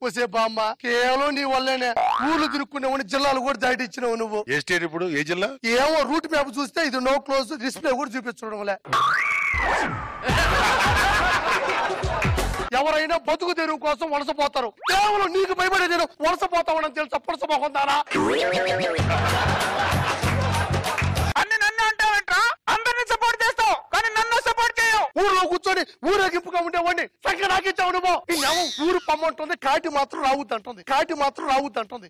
ఒసే బామ్మ కేవలం నీ వల్లేనే ఊర్లు తిరుక్కునేవని జిల్లాలు కూడా దాటిచ్చినావు నువ్వు. ఏ స్టేట్ ఇప్పుడు? ఏ జిల్లా? ఏమో రూట్ మ్యాప్ చూస్తే ఇది నో క్లోజ్ డిస్ప్లే కూడా చూపించడం వల్ల ఎవరైనా బతుకు తెరువు కోసం వలసపోతారు. కేవలం నీకు భయపడే నేను వలసపోతామని తెలుసా? పులసపోకుందారా అన్ని నన్ను అంటావంటరా? అందరినీ సపోర్ట్ చేస్తావు కానీ నన్ను సపోర్ట్ చేయవు. ఊర్లో కూర్చొని ఊరేగింపుగా ఉండేవాడిని సంఖ్య నాకిచ్చావు నువ్వు. ఊరు పమ్మంటుంది, కాటి మాత్రం రావద్దంటుంది, కాటి మాత్రం రావద్దంటుంది.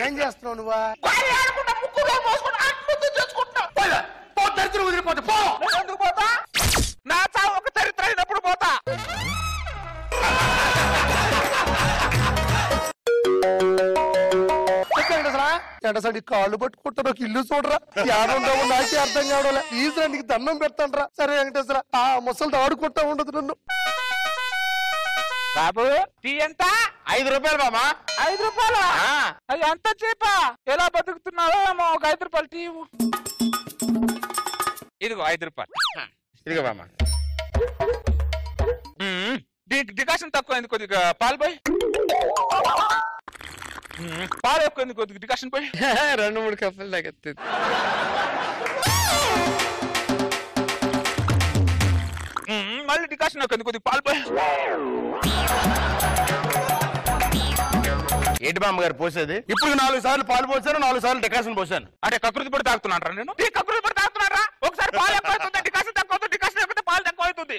ఏం చేస్తున్నావు నువ్వా? దరిద్రం వదిలిపోతే పో. ఎందుకు పోతా? నా చావు ఒక చరిత్ర అయినప్పుడు పోతా. ఎండసడి కాళ్ళు పట్టుకుంటారు, ఒక ఇల్లు చూడరా ఏడుండవు నాకే అర్థం కావడం. ఈజీ నీకు దండం పెడతానరా. సరే వెంకటేశ్వర ఆ ముసలితో ఆడుకుంటా ఉండదు నన్ను. బాబు టీ ఎంత? 5 రూపాయలు బామా. 5 రూపాయలు? అది అంత చీపా? ఎలా బతుకుతున్నావో ఏమో. ఒక 5 రూపాయలు టీ. ఇదిగో 5 రూపాయలు. ఇదిగో బామా. డికాషన్ తక్కువ అయింది, కొద్దిగా పాలు పోయి. పాలు ఎక్కువ అయింది, కొద్దిగా డికాషన్ పోయి. 2-3 కప్పులు తగ్గుతుంది. మళ్ళీ డికాషన్ ఎక్కువ అయింది, కొద్దిగా పాలు పోయి. ఏంటి బామ్మగారు పోసేది? ఇప్పుడు 4 సార్లు పాలు పోసాను, 4 సార్లు డికాషన్ పోసాను. అంటే కకృతి పడి తాగుతున్నారా? నేను కకృతి పడి తాగుతున్నారా? ఒకసారి పాలు ఎక్కువ అవుతుంది, డికాషన్ తక్కువ అవుతుంది, డికాషన్ ఎక్కువ పాలు తక్కువ అవుతుంది.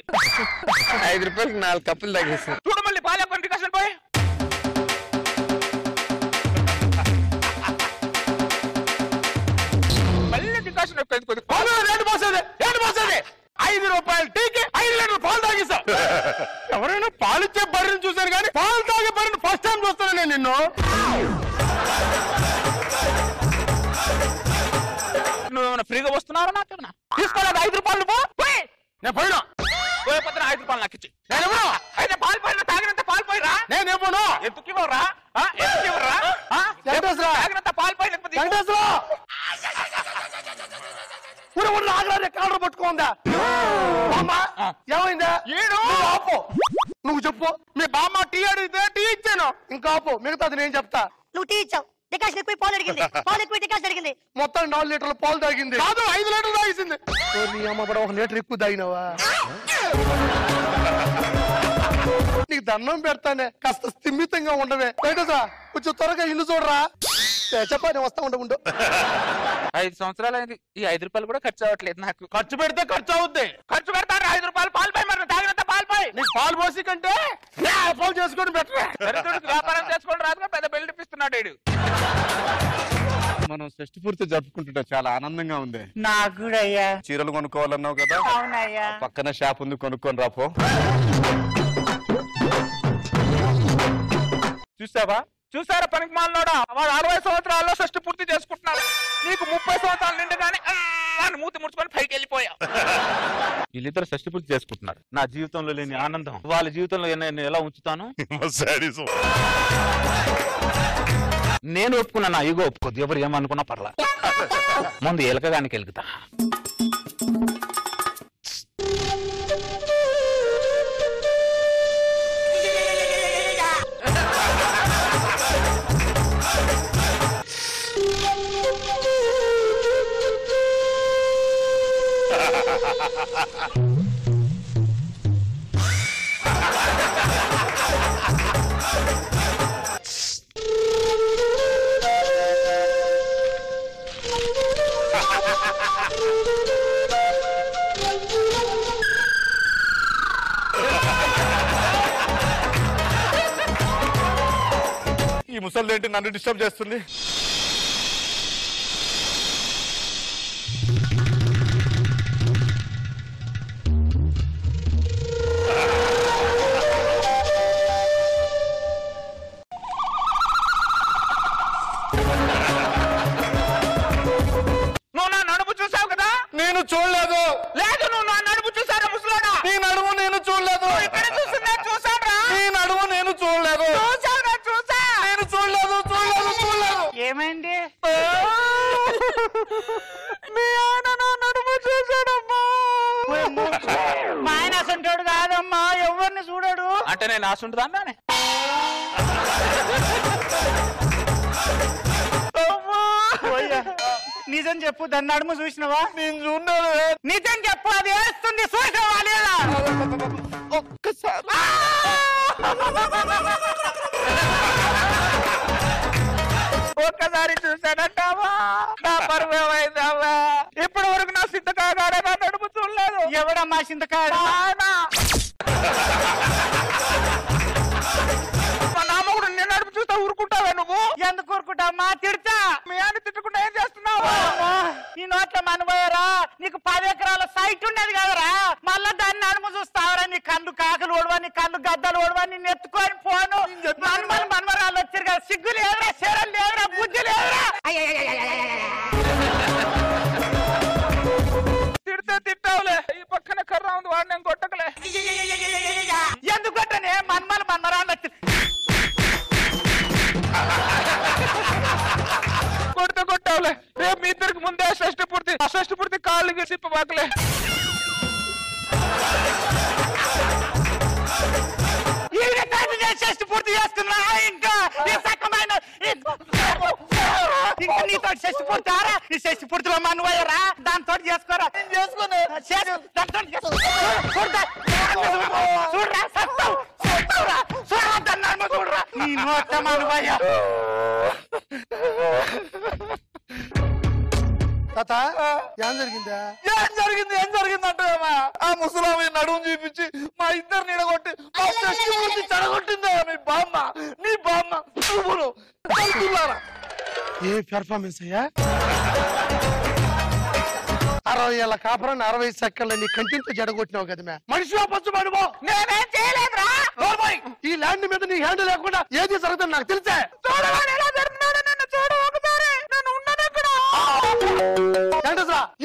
5 రూపాయలకి 4 కప్పులు తగ్గేస్తాను. చూడు మళ్ళీ పాలు ఎక్కువ డికాషన్ పోయి. మళ్ళీ డికాషన్ ఎక్కువ అయింది, కొద్దిగా పాలు. ఏంటి పోసేది? 5 రూపాయలు టీకి 5 లీటర్లు పాలు తాగిస్తా. ఎవరైనా పాలిచ్చే బర్రెని చూశాను కానీ పాలు తాగే బర్రెని ఫస్ట్ టైం చూస్తాను నేను నిన్ను. నువ్వేమైనా ఫ్రీగా వస్తున్నారా? నాకేమన్నా తీసుకోలేదు 5 రూపాయలు పోయి. నేను పోయినా. పోయే పొద్దున 5 రూపాయలు నాకు ఇచ్చి. నేను అయితే పాలు పోయినా తాగినంత పాలు పోయిరా? నేను ఇవ్వను. ఎందుకు ఇవ్వరా? ఎందుకు ఇవ్వరా? తాగినంత పాలు పోయి లేకపోతే ఆగ్రా కాలర్ పట్టుకోందా ఏమైందా? నువ్వు చెప్పు. మీ బామ్మ టీ అడిగితే టీ ఇచ్చాను. ఇంకా ఆపు, మిగతాది నేను చెప్తా. నువ్వు టీ ఇచ్చావు, డికాషన్ ఎక్కువ పాలు అడిగింది, పాలు ఎక్కువ డికాషన్ అడిగింది. మొత్తం 4 లీటర్ల పాలు తాగింది. కాదు 5 లీటర్లు తాగిసింది. నీ అమ్మ కూడా 1 లీటర్ ఎక్కువ తాగినావా? నీకు దండం పెడతానే, కాస్త స్థిమితంగా ఉండవే. బయటసా కొంచెం త్వరగా ఇల్లు చూడరా. చెప్పా నేను వస్తా ఉండు. 5 సంవత్సరాలు అయింది, ఈ 5 రూపాయలు కూడా ఖర్చు అవ్వట్లేదు నాకు. ఖర్చు పెడితే ఖర్చు అవుద్ది. ఖర్చు పెడతాను 5 రూపాయలు పాలు పోయి. మరి తాగినంత పాలు పోయి. నీకు పాలు పోసి కంటే పాలు చేసుకోవడం బెటర్. దరిద్రుడికి వ్యాపారం చేసుకోవడం రాదుగా, పెద్ద బిల్డ్ ఇప్పిస్తున్నాడు వీడు. మనం షష్ఠి పూర్తి జరుపుకుంటుంటే చాలా ఆనందంగా ఉంది. నాకు కూడా అయ్యా. చీరలు కొనుక్కోవాలన్నావు కదా? అవునయ్యా. పక్కన షాప్ ఉంది, కొనుక్కొని రాపో. చూసారా పనికి మాలోడా? వాడు 60 సంవత్సరాల్లో షష్ఠి పూర్తి చేసుకుంటున్నాడు. నీకు 30 సంవత్సరాలు నిండుగానే అని మూతి ముడుచుకొని పైకి వెళ్ళిపోయా. వీళ్ళిద్దరు షష్ఠి పూర్తి చేసుకుంటున్నారు. నా జీవితంలో లేని ఆనందం వాళ్ళ జీవితంలో నేను ఎలా ఉంచుతాను? నేను ఒప్పుకున్నా, నా ఈగో ఒప్పుకోద్దు. ఎవరు ఏమనుకున్నా పర్లా. ముందు ఎలకగానికి వెలుగుతా. ఈ ముసలిదేంటి నన్ను డిస్టర్బ్ చేస్తుంది? నువ్వు నా నడుము చూసావు కదా? నేను చూడలేదు. లేదు, నువ్వు నా నడుము చూసారా ముసలాడా? నీ నడుము నేను చూడలేదు. ఇక్కడ చూసిందా? చూసారా? ఏమైంది? మీ ఆయన నా నడుము చూశాడమ్మా. మా ఆయన అసంటాడు కాదమ్మా, ఎవరిని చూడడు. అంటే నేను ఆసుంటుందా? నిజం చెప్పు, దాన్ని నడుము చూసినవా? నేను చూడలేదు. నిజం చెప్పు, అది వేస్తుంది చూసినవా లేదా? ఒక్కసారి ఒక్కసారి చూశానంటావా? నా పరువేమైందావా? ఇప్పటి వరకు నా సింతకాగాడే నా నడుము చూడలేదు. ఎవడమ్మా సింతకాడు? నామకుడు నేను నడుపు చూస్తా ఊరుకుంటావా నువ్వు? ఎందుకు ఊరుకుంటావమ్మా? తిడతా. మీ ఆయన తిట్టకుండా ఏం చేస్తున్నావు? నీ నోట్ల మనబోయరా, నీకు 10 ఎకరాల సైట్ ఉండేది కదరా, మళ్ళా దాన్ని నడుము చూస్తావరా? నీ కళ్ళు కాకలు ఓడవా, నీ కళ్ళు గద్దలు ఓడవా, నిన్ను ఎత్తుకొని పోను. మనమరాలు వచ్చారు కదా, సిగ్గు లేదురా, శరం లేదురా, బుద్ధి లేదురా. తిడితే తిట్టావులే, ఈ పక్కన కర్ర ఉంది, వాడు నేను కొట్టకలే. ఎందుకు కొట్టనే? మనమరాలు వచ్చి కొడితే కొట్టావులే. రేపు మీ ఇద్దరికి ముందే షష్టి పూర్తి కాళ్ళు సిప్పబాకలే. షష్టి పూర్తి చేస్తున్నా ఇంకా నీతో షష్టి పూర్తి ఆరా? ఈ షష్టి పూర్తిలో మనువయ్యరా, దాంతో చేసుకోరా. చూడరా చూడరా నీ నోట మనువయ్య. తాత ఏం జరిగిందా? ఏం జరిగిందంటే ఆ ముసలామి నడుము చూపించి మా ఇద్దరు నిడగొట్టి చెడగొట్టిందా నీ బామ్మ. నువ్వు ఏ పెర్ఫార్మెన్స్ అయ్యా? 60 ఏళ్ళ కాపురాన్ని 60 సెకండ్ల నీ కంటితో జడగొట్టినావు కదా. మనిషి పచ్చుబడిపో. నేనేం చేయలేదురా. ఈ ల్యాండ్ మీద నీ హ్యాండ్ లేకుండా ఏది జరుగుతుంది నాకు తెలిసే.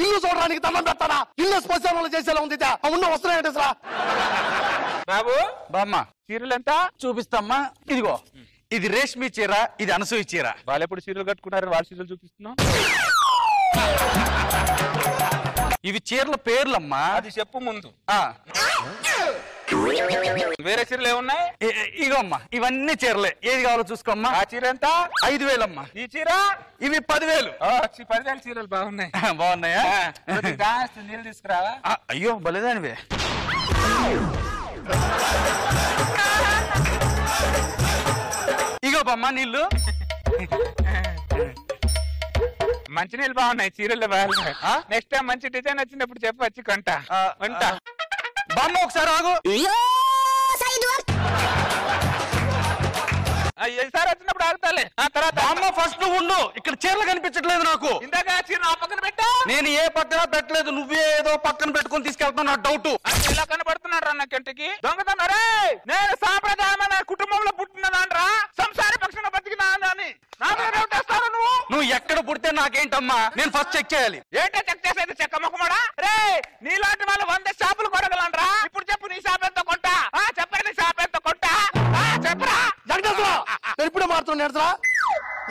ఇల్లు చూడడానికి దండం పెడతానా? ఇల్లు శ్మశానాలు చేసేలా ఉంది. ఉన్న వస్తున్నాయి ఏంటసరా? బాబు బామ్మ చీరలు ఎంత చూపిస్తామ్మా? ఇదిగో, ఇది రేష్మి చీర, ఇది అనసూయ చీర. వాళ్ళు ఎప్పుడు చీరలు కట్టుకున్నారు, వాళ్ళ చీరలు చూపిస్తున్నావు. ఇవి చీరల పేర్లమ్మా. అది చెప్పు ముందు. వేరే చీరలు ఏమున్నాయి? ఇగో అమ్మా, ఇవన్నీ చీరలే. ఏది కావాలో చూసుకోమ్మా. ఆ చీర ఎంత? 5,000 అమ్మా. ఈ చీర? ఇవి 10,000. 10,000 చీరలు బాగున్నాయి. బాగున్నాయా? నీళ్ళు తీసుకురావా? అయ్యో బలేదానివే. ఇగో బమ్మా నీళ్ళు. మంచినీళ్ళు బాగున్నాయి, చీరలు బాగున్నాయి. నెక్స్ట్ టైం మంచి డిజైన్ వచ్చినప్పుడు చెప్పు, వచ్చి కొంటా. బామ్మ ఒకసారి ఆగు. ఈసారి వచ్చినప్పుడు ఆగుతాలే. ఆ తర్వాత అమ్మ ఫస్ట్ ఉండు. ఇక్కడ చీరలు కనిపించట్లేదు నాకు. ఇందాక చీర ఆ పక్కన పెట్టా. నేను ఏ పక్కన పెట్టలేదు, నువ్వే ఏదో పక్కన పెట్టుకుని తీసుకెళ్తావు. నా డౌట్. ఇలా కనబడుతున్నాడు రా నా కంటికి. దొంగతనం రే. నేను సాంప్రదాయమైన కుటుంబంలో పుట్టినదాన్రా, సంసార పక్షాన బతికినా అని నువ్వు ఎక్కడ పుడితే నాకేంటమ్మా? నేను ఫస్ట్ చెక్ చేయాలి. ఏంటో చెక్ చేసేది? చెక్క మొక్కమాడా రే. నీలాంటి వాళ్ళు 100 షాపులు కొనగలరా? ఇప్పుడు చెప్పు, నీ షాప్ ఎంత కొంటా? చెప్పండి, నీ షాప్ ఎంత కొంటా? చెప్పరా. ఇప్పుడే మారుతున్నాడు.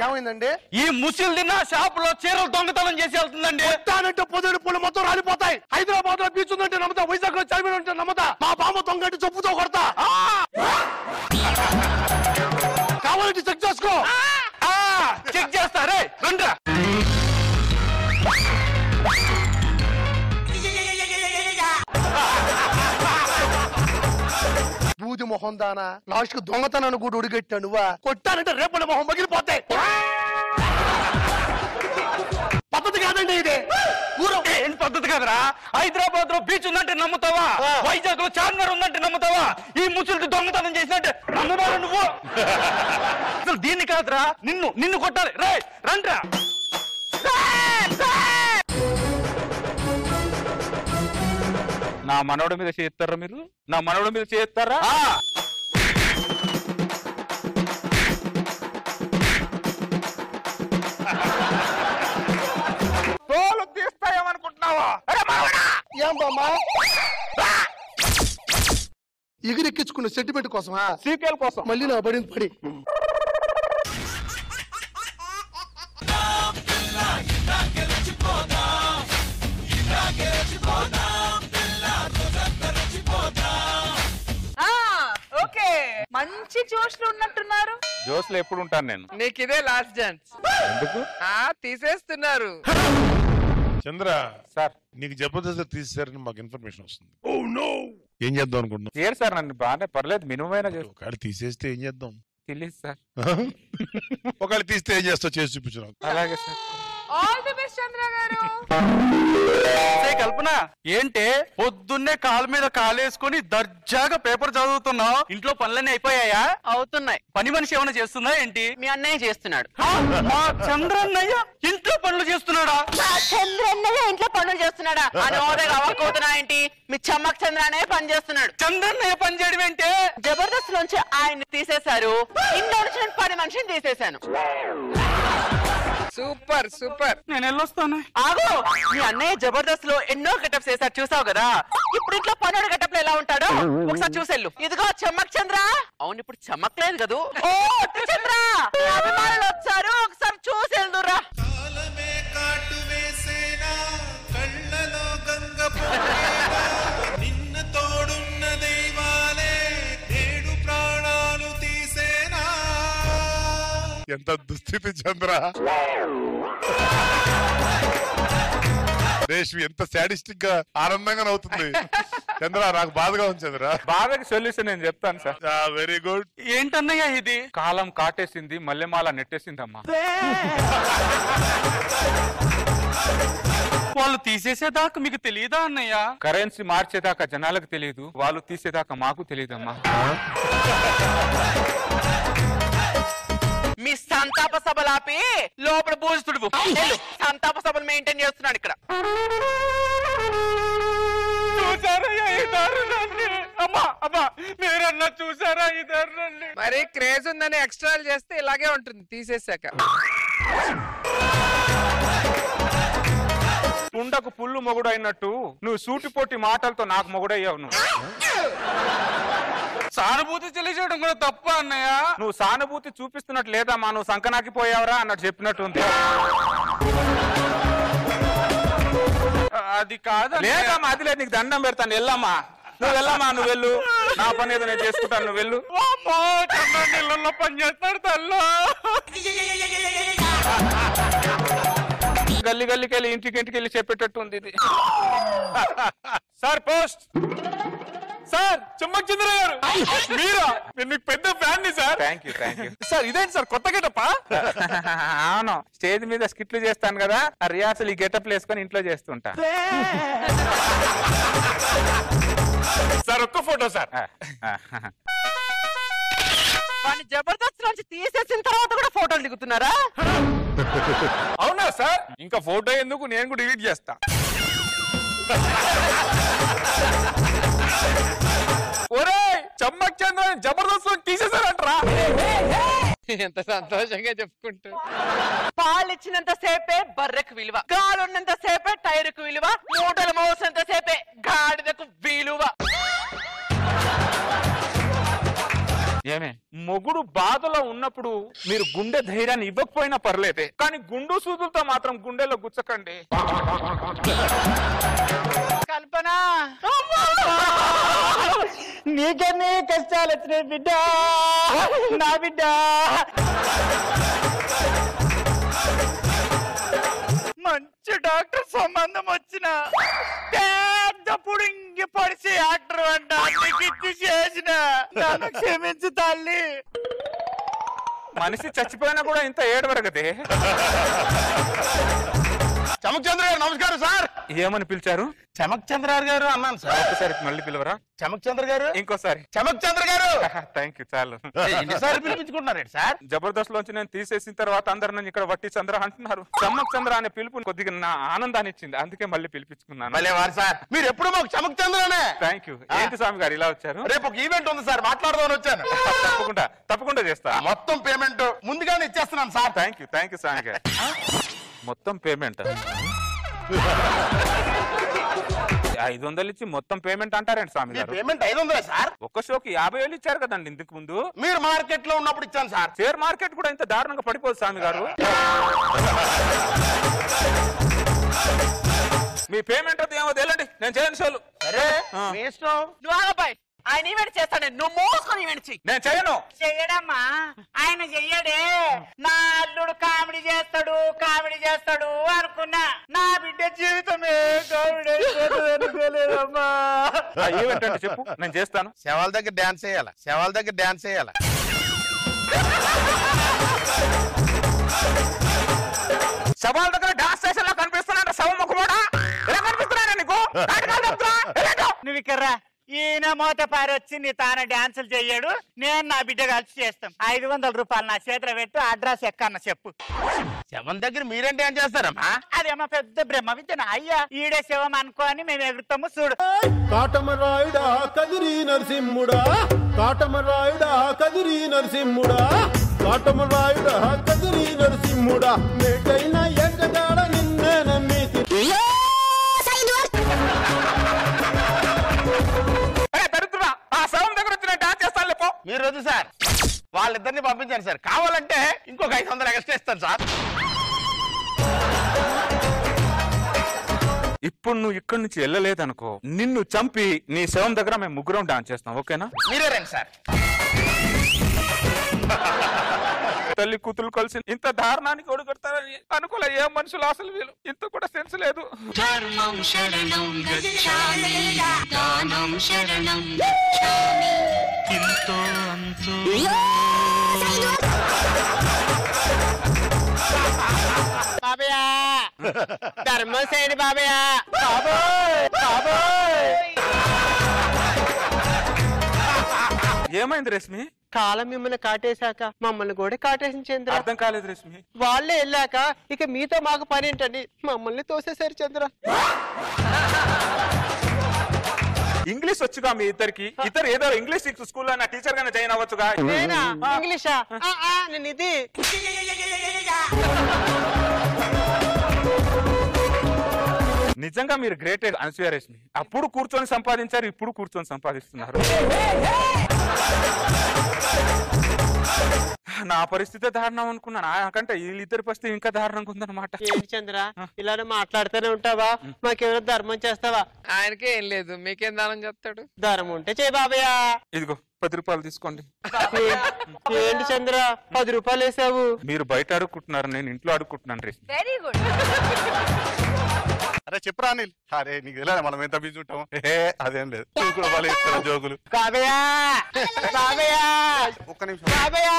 ఏమైందండి? ఈ ముసిల్ తిన్న షాపులో చీరలు దొంగతనం చేసి వెళ్తుందండి. అంటే 10 పూలు మొత్తం రాలిపోతాయి. హైదరాబాద్ లో బీచ్ ఉందంటే నమ్ముతా, వైజాగ్ లో చార్మినార్ ఉంటే నమ్ముతా, మా బామ్మ దొంగ చెప్పుతో కొడతా. కావాలంటే చెక్ చేసుకో. చెక్ చేస్తారే రండ్రా. బూది మొహం దానా, లాస్ట్ కు దొంగతనాన్ని కూడా ఉడిగట్టాను. నువ్వా కొట్టానంటే రేపటి మొహం పగిలిపోతాయి. పద్ధతి కాదండి ఇది. ఏం పద్ధతి కదరా? హైదరాబాద్ లో బీచ్ ఉందంటే నమ్ముతావా? వైజాగ్ లో చార్మినార్ ఉందంటే నమ్ముతావా? ఈ ముసలికి దొంగతనం చేసినట్టే నమ్ముతావా నువ్వు? అసలు దీన్ని కాదురా, నిన్ను కొట్టాలి. రే రండ్రా. నా మనవడి మీద చేస్తారా మీరు? నా మనవడి మీద చేస్తారా? తోలు తీస్తాయేమనుకుంటున్నావా? ఏం బామ్మా ఎగిరెక్కించుకున్న సెంటిమెంట్ కోసమా? సీక్వెల్ కోసం. మళ్ళీ నా పడింది పడి మంచి జోష్లు ఉన్నట్టున్నారు. జోస్లో ఎప్పుడు ఉంటాను నేను. నీకు ఇదే లాస్ట్ ఛాన్స్. ఎందుకు? తీసేస్తున్నారు. చంద్ర సార్ నీకు జబర్దస్త్ తీసేసారని మాకు ఇన్ఫర్మేషన్ వస్తుంది. ఏం చేద్దాం అనుకుంటున్నావు? చేయరు సార్, నన్ను బాగానే పర్లేదు, మినిమం అయినా చేస్తాను. ఒకవేళ తీసేస్తే ఏం చేద్దాం? తెలియదు సార్. ఒకవేళ తీస్తే ఏం చేస్తావు చేసి చూపించు నాకు. అలాగే సార్. ఆల్ ది బెస్ట్ చంద్ర గారు. కల్పన ఏంటే పొద్దున్నే కాలు మీద కాలేసుకుని దర్జాగా పేపర్ చదువుతున్నావు? ఇంట్లో పనులన్నీ అయిపోయాయా? అవుతున్నాయి. పని మనిషి ఏమైనా చేస్తుందా ఏంటి? మీ అన్నయ్య చేస్తున్నాడు. మా చంద్రన్నయ్య ఇంట్లో పనులు చేస్తున్నాడా? చంద్రన్నయ్య ఇంట్లో పనులు చేస్తున్నాడా అని అవ్వకపోతున్నా ఏంటి? మీ చమ్మక్ చంద్రనే పని చేస్తున్నాడు. చంద్రన్నయ్య పని చేయడం ఏంటే? జబర్దస్త్ నుంచి ఆయన్ని తీసేశారు. ఇంట్లో నుంచి 10 మనిషిని తీసేశాను. Super super. నేను వెళ్ళొస్తాను. ఆగు, మీ అన్నయ్య జబర్దస్త్ లో ఎన్నో గెటప్స్ వేసారు, చూసావు కదా? ఇప్పుడు ఇంట్లో పనుడు గెటప్ లో ఎలా ఉంటాడో ఒకసారి చూసేళ్ళు. ఇదిగో చమ్మక్ చంద్ర. అవును, ఇప్పుడు చమ్మక్లేదు కదూ. ఓ చంద్ర, అభిమానులు వచ్చారు, ఒకసారి చూసేళ్దురా. ఎంత దుస్థితి చంద్ర. రేష్మి ఎంత సాడిస్టిక్ గా ఆనందంగా అవుతుంది. చంద్ర నాకు బాధగా ఉంది చంద్ర. బాధకి సొల్యూషన్ నేను చెప్తాను సార్. Very good. ఏంటన్నయ్య ఇది? కాలం కాటేసింది, మల్లెమాల నెట్టేసిందమ్మా. వాళ్ళు తీసేసేదాకా మీకు తెలియదా అన్నయ్య? కరెన్సీ మార్చేదాకా జనాలకు తెలియదు, వాళ్ళు తీసేదాకా మాకు తెలియదమ్మా. మీ సంతాప సభలు ఆపి లోపల బూజుతుడు సంతాప సభలు మెయింటైన్ చేస్తున్నాడు ఇక్కడ. చూసారా ఈ దారుణాన్ని? అమ్మా అమ్మా, మీరన్నా చూసారా ఈ దారుణాన్ని? మరి క్రేజ్ ఉందని ఎక్స్ట్రాలు చేస్తే ఇలాగే ఉంటుంది తీసేసాక. కుండకు పుల్లు మొగుడు అయినట్టు నువ్వు సూటిపోటి మాటలతో నాకు మొగుడయ్యావు. నువ్వు సానుభూతి తెలియజేయడం కూడా తప్ప అన్నయ్య? నువ్వు సానుభూతి చూపిస్తున్నట్టు లేదమ్మా, నువ్వు సంకనాకి పోయావరా అన్నట్టు చెప్పినట్టు ఉంది. అది కాదు లేదమ్మా, అది లేదు. నీకు దండం పెడతాను, వెళ్ళమ్మా. నువ్వు వెళ్ళమ్మా, నువ్వు వెళ్ళు. నా పని ఏదో నేను చేసుకుంటాను, నువ్వు వెళ్ళు. నీళ్ళల్లో పని చేస్తాడు తల్లా. గల్లి గల్లికి వెళ్ళి ఇంటికి వెళ్ళి చెప్పేటట్టు ఉంది ఇది. Sir post. సార్ చమ్మక్ చంద్ర గారు, మీరా? నేను మీకు పెద్ద ఫ్యాన్ ని sir. Thank you thank you. Sir ఇదేంటి సార్ కొత్త గెటప్పా? అవును, స్టేజ్ మీద స్కిట్లు చేస్తాను కదా, ఆ రియాసలు ఈ గెటప్లు వేసుకొని ఇంట్లో చేస్తుంటా. సార్ ఒక్క ఫోటో సార్. వాడిని జబర్దస్త్ నుంచి తీసేసిన తర్వాత కూడా ఫోటోలు దిగుతున్నారా? అవునా సార్? ఇంకా ఫోటో ఎందుకు, నేను కూడా డిలీట్ చేస్తా. ఒరే చమ్మక్ చంద్ర జబర్దస్త్ తీసేసారంటరా? ఎంత సంతోషంగా చెప్పుకుంటూ. పాలు ఇచ్చినంత సేపే బర్రెకు విలువ, గాలి ఉన్నంత సేపే టైరుకు విలువ, మూటలు మోసినంత సేపే గాడిదకు విలువ. ఏమే మొగుడు బాధలో ఉన్నప్పుడు మీరు గుండె ధైర్యాన్ని ఇవ్వకపోయినా పర్లేదే, కానీ గుండు సూదులతో మాత్రం గుండెలో గుచ్చకండి. కల్పన, నీకన్నీ కష్టాలు వచ్చినాయి బిడ్డ, నా బిడ్డ. మంచి డాక్టర్ సంబంధం వచ్చిన పెద్దప్పుడు ఇంక పడిసి యాక్టర్ అంట ఇచ్చి చేసిన, నన్ను క్షమించు తల్లి. మనిషి చచ్చిపోయినా కూడా ఇంత ఏడవరగదే. చమక్ చంద్ర గారు నమస్కారం సార్. ఏమని పిలిచారు? చమక్ చంద్ర గారు అన్నాను సార్. ఒకసారి మళ్ళీ పిలవరా? చమక్ చంద్ర గారు. ఇంకోసారి చమక్ చంద్ర గారు. థ్యాంక్ యూ, చాలు. ఎన్నిసార్లు పిలిపించుకుంటున్నారు సార్? జబర్దస్త్ లోంచి నేను తీసేసిన తర్వాత అందరు నన్ను ఇక్కడ వట్టి చంద్ర అంటున్నారు. చమ్మక్ చంద్ర అనే పిలుపు కొద్దిగా నా ఆనందాన్ని ఇచ్చింది, అందుకే మళ్ళీ పిలిపించుకున్నాను. భలే వారు సార్, మీరు ఎప్పుడు మాకు చమక్ చంద్రనే. Thank you. ఏంటి స్వామి గారు ఇలా వచ్చారు? రేపు ఒక ఈవెంట్ ఉంది సార్, మాట్లాడదామని వచ్చాను. తప్పకుండా తప్పకుండా చేస్తా. మొత్తం పేమెంట్ ముందుగానే ఇచ్చేస్తున్నాను సార్. థ్యాంక్ యూ స్వామి గారు. మొత్తం పేమెంట్ 500 ఇచ్చి మొత్తం పేమెంట్ అంటారండి స్వామి గారు? Payment 500 sir. ఒక్క షోకి 50,000 ఇచ్చారు కదండి ఇంతకు ముందు. మీరు మార్కెట్ లో ఉన్నప్పుడు ఇచ్చాను సార్. షేర్ మార్కెట్ కూడా ఇంత దారుణంగా పడిపోదు స్వామి గారు. మీ పేమెంట్ ఏమో తెలియండి, నేను చేయను షోలు. సరే మీ ఇష్టం. నువ్వు ఆగబాయ్, ఆయన ఈవెంట్ చేస్తాడు, నువ్వు మోసుకొని ఈవెంట్ చెయ్యి. నేను చేయను. చెయ్యడమ్మా, ఆయన చెయ్యడే. నా అల్లుడు కామెడీ చేస్తాడు అనుకున్నా. నా బిడ్డ జీవితమే కామెడీ అనుకోలేదమ్మా. ఈవెంట్ అంటే చెప్పు, నేను చేస్తాను. శవాల దగ్గర డాన్స్ చేయాల. శవాల దగ్గర డాన్స్ చేసేలా కనిపిస్తున్నాడు. శవం ముఖమోడా ఎలా కనిపిస్తున్నాడా నీకు? నువ్వు ఇక్కడ ఈయన మూత పారి వచ్చి నీ తాన డాన్సులు చెయ్యడు, నేను నా బిడ్డ కలిసి చేస్తాం. 500 రూపాయలు నా చేతిలో పెట్టు, అడ్రస్ ఎక్కన్న చెప్పు. శవం దగ్గర మీరేం డాన్స్ చేస్తారమ్మా? అదేమో పెద్ద బ్రహ్మ విద్యన. అయ్యా ఈడే శవం అనుకోని మేము ఎగురుతాము చూడు. కాటమరాయుడా కదిరి నరసింహుడా, కాటమరాయుడా కదిరి నరసింహుడా, కాటమరాయుడా కదిరి నరసింహుడా, మేటైన ఎక్కడాడ నిన్నే నమ్మితి. ఆ శవం దగ్గర వచ్చి నేను డాన్స్ చేస్తాను లేపో. మీరు వద్దు సార్, వాళ్ళిద్దరిని పంపించారు సార్. కావాలంటే ఇంకొక 500 ఎక్స్ట్రా ఇస్తాను సార్. ఇప్పుడు నువ్వు ఇక్కడి నుంచి వెళ్ళలేదనుకో, నిన్ను చంపి నీ శవం దగ్గర మేము ముగ్గురం డాన్స్ చేస్తాం. ఓకేనా? మీరే రండి సార్. తల్లి కూతురు కలిసి ఇంత దారుణానికి ఒడుగడతారని అనుకోలే. ఏ మనుషులు అసలు వీళ్ళు, ఇంత కూడా సెన్స్ లేదు. ధర్మం శరణం గచ్ఛామి, దానం శరణం గచ్ఛామి, ఇంతో అంతో. బాబయ్యా ధర్మం చేయండి బాబయ్యా. ఏమైంది రేష్మి? కాలం మిమ్మల్ని కాటేశాక మమ్మల్ని కూడా కాటేసిన చంద్ర. అర్థం కాలేదు రేష్మి. వాళ్ళే వెళ్ళాక ఇక మీతో మాకు పని ఏంటని మమ్మల్ని తోసేశారు చంద్ర. ఇంగ్లీష్ వచ్చుగా మీ ఇద్దరికి? ఇద్దరు ఏదో ఇంగ్లీష్ స్కూల్లో నా టీచర్ గానే జాయిన్ అవ్వచ్చుగా. నేనా ఇంగ్లీషా? నేను ఇది. నిజంగా మీరు గ్రేట్ అనసూయ రేష్మి. అప్పుడు కూర్చొని సంపాదించారు, ఇప్పుడు కూర్చొని సంపాదిస్తున్నారు. నా పరిస్థితి దారుణం అనుకున్నాను, నాకంటే వీళ్ళిద్దరి పరిస్థితి ఇంకా దారుణంగా ఉందన్నమాట. ఏంటి చంద్ర ఇలానే మాట్లాడుతూనే ఉంటావా? మాకేమైనా ధర్మం చేస్తావా? ఆయనకే ఏం లేదు, మీకేం దానం చేస్తాడు? ధర్మం ఉంటే చేయి బాబయ్యా. ఇదిగో 10 రూపాయలు తీసుకోండి. ఏంటి చంద్ర 10 రూపాయలు వేసావు? మీరు బయట అడుక్కుంటున్నారు, నేను ఇంట్లో అడుక్కుంటున్నాను రేష్మి. Very good. అరే చెప్పరా అనిల్. అరే నీకు తెలియదు మనం ఎంత బిజీ ఉంటాము. అదేం లేదు, నువ్వు కూడా వాళ్ళు ఇస్తారు జోకులు. బాబయ్యా బాబయ్యా ఒక్క నిమిషం. బాబయ్యా.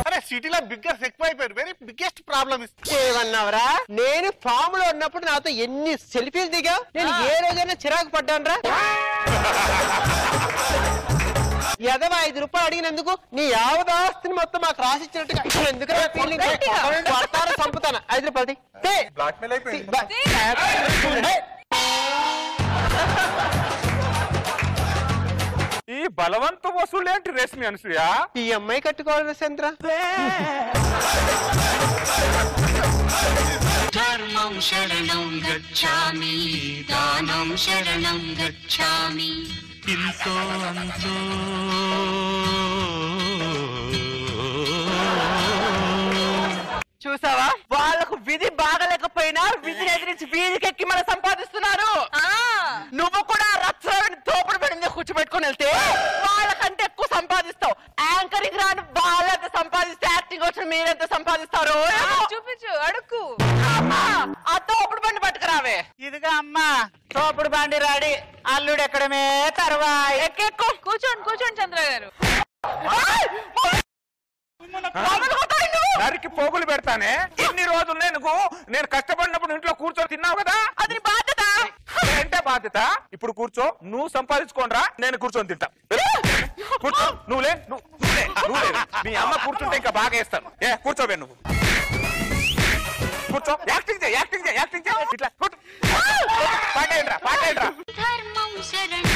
అరే సిటీలో బిగ్గర్స్ ఎక్కువ అయిపోయారు. వెరీ బిగ్గెస్ట్ ప్రాబ్లమ్ ఏమన్నావురా? నేను ఫామ్ లో ఉన్నప్పుడు నాతో ఎన్ని సెల్ఫీలు దిగా? నేను ఏ రోజైనా చిరాకు పడ్డాను రా? ఎదవ 5 రూపాయలు అడిగినందుకు నీ యావదాస్తిని మొత్తం మాకు రాసిచ్చినట్టుగా ఎందుకంటే ఫీలింగ్ పడతాను, చంపుతాను. 5 రూపాయలు బ్లాక్మెయిల్ అయిపోయింది. ఈ బలవంత వసూలు ఏంటి రేష్మి అనసూయ? ఈ అమ్మాయి కట్టుకోవాలి చంద్ర. ధర్మం శరణం గచ్ఛామి, దానం శరణం గచ్ఛామి, ఇంతో అంతో. చూసావా, వాళ్ళకు విధి బాగలేకపోయినా విధిని ఎదిరించి వీధికెక్కి మనం సంపాదిస్తున్నారు. నువ్వు కూడా రచ్చని తోపుడు పడింది కూర్చోబెట్టుకుని వెళ్తే వాళ్ళకంటే ఎక్కువ సంపాదిస్తావు. యాంకరింగ్ రాని వాళ్ళంత సంపాదిస్తే యాక్టింగ్ వచ్చిన మీరెంత సంపాదిస్తారు? చూపించు, అడుక్కు. ఆ తోపుడు బండి పట్టుకురావే. ఇదిగా అమ్మా తోపుడు బండి రాడి, అల్లుడు ఎక్కడమే తర్వా. ఎక్కెక్కు. కూర్చోండి చంద్ర గారు. నరికి పోగులు పెడతానే. ఇన్ని రోజులు నేను కష్టపడినప్పుడు ఇంట్లో కూర్చొని తిన్నావు కదా, అది బాధ్యత. ఏంటే బాధ్యత? ఇప్పుడు కూర్చో, నువ్వు సంపాదించుకోనరా, నేను కూర్చొని తింటా. కూర్చో, నువ్వు లే. నీ అమ్మ కూర్చుంటే ఇంకా బాగా వేస్తాను. కూర్చోవే నువ్వు. కూర్చో, యాక్టింగ్ చేయి. ఇట్లా పాటేంట్రా. ధర్మం శరణం